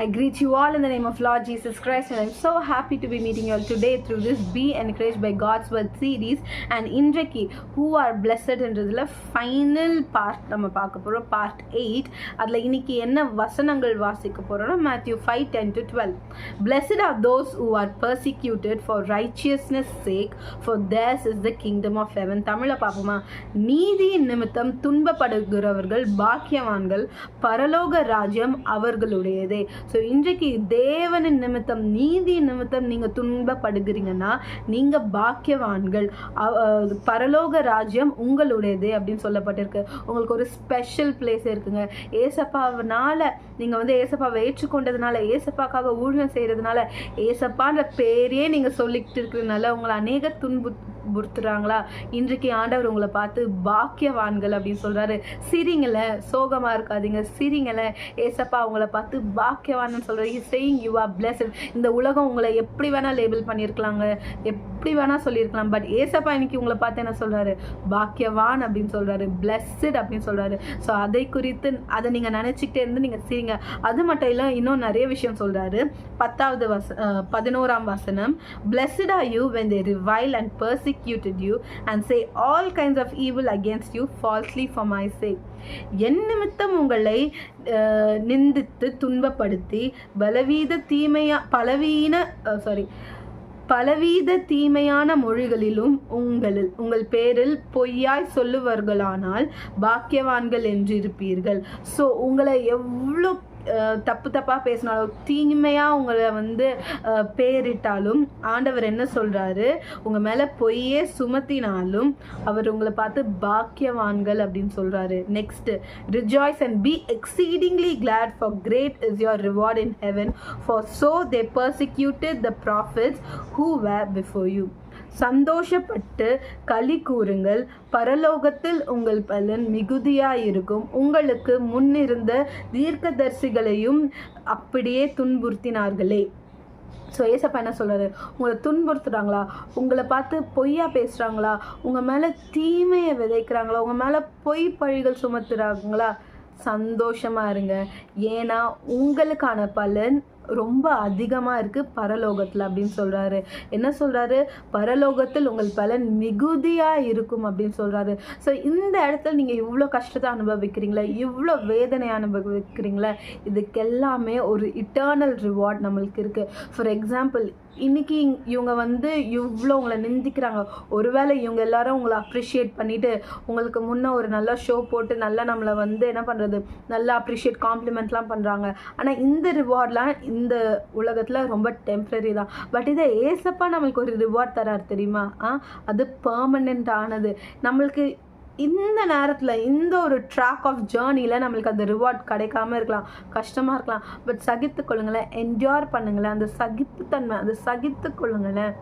I greet you all in the name of Lord Jesus Christ, and I'm so happy to be meeting you all today through this Be Encouraged by God's Word series. And இன்றைக்கு who are blessed என்றதுல final part நம்ம பார்க்க போகிறோம், part 8. அதில் இன்னைக்கு என்ன வசனங்கள் வாசிக்க போகிறோம்னா Matthew 5:10-12. Blessed are those who are persecuted for righteousness sake, for theirs is the kingdom of heaven. தமிழில் பார்ப்போமா? நீதியின் நிமித்தம் துன்பப்படுகிறவர்கள் பாக்கியவான்கள், பரலோக ராஜ்யம் அவர்களுடையதே. ஸோ இன்றைக்கு தேவனின் நிமித்தம், நீதி நிமித்தம் நீங்கள் துன்பப்படுகிறீங்கன்னா நீங்கள் பாக்கியவான்கள், பரலோக ராஜ்யம் உங்களுடையது அப்படின்னு சொல்லப்பட்டிருக்கு. உங்களுக்கு ஒரு ஸ்பெஷல் பிளேஸ் இருக்குங்க. ஏசப்பாவனால நீங்கள் வந்து ஏசப்பாவை ஏற்றுக்கொண்டதுனால, ஏசப்பாக்காக ஊழியம் செய்கிறதுனால, ஏசப்பான்ற பேரையே நீங்கள் சொல்லிக்கிட்டு இருக்கிறதுனால உங்களை அநேக துன்புறுத்துறாங்களா? இன்றைக்கு ஆண்டவர் உங்களை பார்த்து பாக்கியவான்கள் அப்படின்னு சொல்கிறாரு. சிரிங்கள, சோகமாக இருக்காதீங்க, சிரிங்கள. ஏசப்பா உங்களை பார்த்து பாக்கியவான்னு சொல்கிறார். He's saying you are blessed. இந்த உலகம் உங்களை எப்படி வேணால் லேபிள் பண்ணியிருக்கலாங்க, எப்படி வேணால் சொல்லியிருக்கலாம். பட் ஏசப்பா இன்னைக்கு உங்களை பார்த்து என்ன சொல்கிறாரு? பாக்கியவான் அப்படின்னு சொல்கிறாரு, blessed அப்படின்னு சொல்கிறாரு. ஸோ அதை குறித்து அதை நீங்கள் நினச்சிக்கிட்டே இருந்து நீங்கள் சிரிங்க. அது மட்டும் இல்லை, இன்னும் நிறைய விஷயம் சொல்கிறாரு. 11ஆம் வசனம், blessed are you when they revile and persecuted you and say all kinds of evil against you falsely for my sake. என் நிமித்தம் உங்களை நிந்தித்து துன்பப்படுத்தி பலவீத தீமையான மொழிகளிலும் உங்கள் பேரில் பொய்யாய் சொல்லுவர்களானால் பாக்கியவான்கள் என்று இருப்பீர்கள். ஸோ உங்களை எவ்வளோ தப்பாக பேசினாலும், தீமையாக உங்களை வந்து பேரிட்டாலும், ஆண்டவர் என்ன சொல்கிறாரு? உங்கள் மேலே பொய்யே சுமத்தினாலும் அவர் உங்களை பார்த்து பாக்கியவான்கள் அப்படின்னு சொல்கிறாரு. Next, rejoice and be exceedingly glad, for great is your reward in heaven, for so they persecuted the prophets who were before you. சந்தோஷப்பட்டு களி கூறுங்கள், பரலோகத்தில் உங்கள் பலன் மிகுதியாயிருக்கும். உங்களுக்கு முன்னிருந்த தீர்க்கதரிசிகளையும் அப்படியே துன்புறுத்தினார்களே. ஸோ ஏசப்பா என்ன சொல்கிறாரு? உங்களை துன்புறுத்துறாங்களா, உங்களை பார்த்து பொய்யா பேசுகிறாங்களா, உங்கள் மேலே தீமையை விதைக்கிறாங்களா, உங்கள் மேலே பொய் பழிகள் சுமத்துறாங்களா, சந்தோஷமாக இருங்க. ஏன்னா உங்களுக்கான பலன் ரொம்ப அதிகமாக இருக்குது பரலோகத்தில் அப்படின்னு சொல்கிறாரு. என்ன சொல்கிறாரு? பரலோகத்தில் உங்கள் பலன் மிகுதியாக இருக்கும் அப்படின்னு சொல்கிறாரு. ஸோ இந்த இடத்துல நீங்கள் இவ்வளோ கஷ்டத்தை அனுபவிக்கிறீங்களா, இவ்வளோ வேதனை அனுபவிக்கிறீங்களா, இதுக்கெல்லாமே ஒரு இட்டர்னல் ரிவார்ட் நம்மளுக்கு இருக்குது. ஃபார் எக்ஸாம்பிள், இன்றைக்கி இவங்க வந்து இவ்வளோ உங்களை நிந்திக்கிறாங்க. ஒருவேளை இவங்க எல்லாரும் உங்களை அப்ரிஷியேட் பண்ணிவிட்டு உங்களுக்கு முன்னே ஒரு நல்ல ஷோ போட்டு நல்லா நம்மளை வந்து என்ன பண்ணுறது, நல்லா அப்ரிஷியேட் காம்ப்ளிமெண்ட்லாம் பண்ணுறாங்க. ஆனால் இந்த ரிவார்ட்லாம் இந்த உலகத்தில் ரொம்ப டெம்ப்ரரி தான். பட் இதை ஏசப்பா நம்மளுக்கு ஒரு ரிவார்ட் தரார் தெரியுமா? அது பெர்மனெண்ட் ஆனது. நம்மளுக்கு இந்த நேரத்தில், இந்த ஒரு ட்ராக் ஆஃப் ஜேர்னியில் நம்மளுக்கு அந்த ரிவார்ட் கிடைக்காம இருக்கலாம், கஷ்டமாக இருக்கலாம். பட் சகித்து கொள்ளுங்களேன், என்ஜாய் பண்ணுங்களேன், அந்த சகிப்புத்தன்மை, அதை சகித்து கொள்ளுங்களேன்.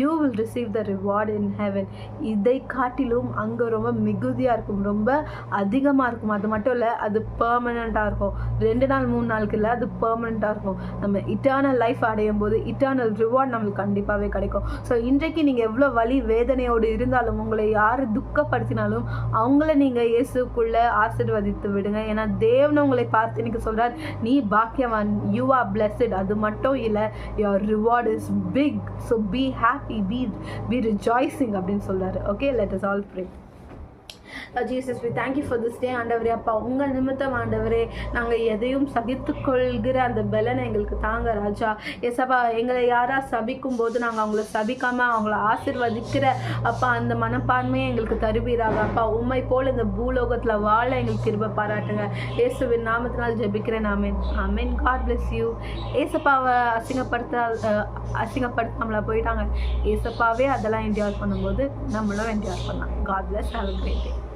You will receive the reward in heaven. இதை காட்டிலும் அங்கே ரொம்ப மிகுதியாக இருக்கும், ரொம்ப அதிகமாக இருக்கும். அது மட்டும் இல்லை, அது பெர்மனண்ட்டாக இருக்கும். 2 நாள் 3 நாளுக்கு இல்லை, அது பெர்மனண்ட்டாக இருக்கும். நம்ம இட்டர்னல் லைஃப் அடையும் போது இட்டர்னல் ரிவார்ட் நம்மளுக்கு கண்டிப்பாகவே கிடைக்கும். ஸோ இன்றைக்கு நீங்கள் எவ்வளோ வலி வேதனையோடு இருந்தாலும், உங்களை யார் துக்கப்படுத்தினாலும் அவங்கள நீங்கள் இயேசுக்குள்ளே ஆசீர்வதித்து விடுங்க. ஏன்னா தேவன் உங்களை பார்த்து இன்னைக்கு சொல்கிறார், நீ பாக்கியவான், யூ ஆர் பிளெஸ்ட். அது மட்டும் இல்லை, your reward is big. So be happy, be rejoicing அப்படின்னு சொல்கிறாரு. Okay, let us all pray. Jesus, we thank you for this day. ஆண்டவரே, அப்பா உங்கள் நிமித்தம் ஆண்டவரே நாங்கள் எதையும் சகித்துக்கொள்கிற அந்த பலனை எங்களுக்கு தாங்க ராஜா. ஏசப்பா, எங்களை யாரா சபிக்கும் போது நாங்கள் அவங்கள சபிக்காமல் அவங்கள ஆசீர்வதிக்கிற அப்பா அந்த மனப்பான்மையை எங்களுக்கு தருவீராக. அப்பா உண்மை போல் இந்த பூலோகத்தில் வாழ எங்களுக்கு கிருபை பாராட்டுங்க. இயேசுவின் நாமத்தினால் ஜெபிக்கிறேன். ஆமென், ஆமென். God bless you. ஏசப்பாவை அசிங்கப்படுத்தாமலா போயிட்டாங்க. ஏசப்பாவே அதெல்லாம் என்ஜாய் பண்ணும்போது நம்மளும் என்ஜாய் பண்ணலாம். God bless. Have a great day.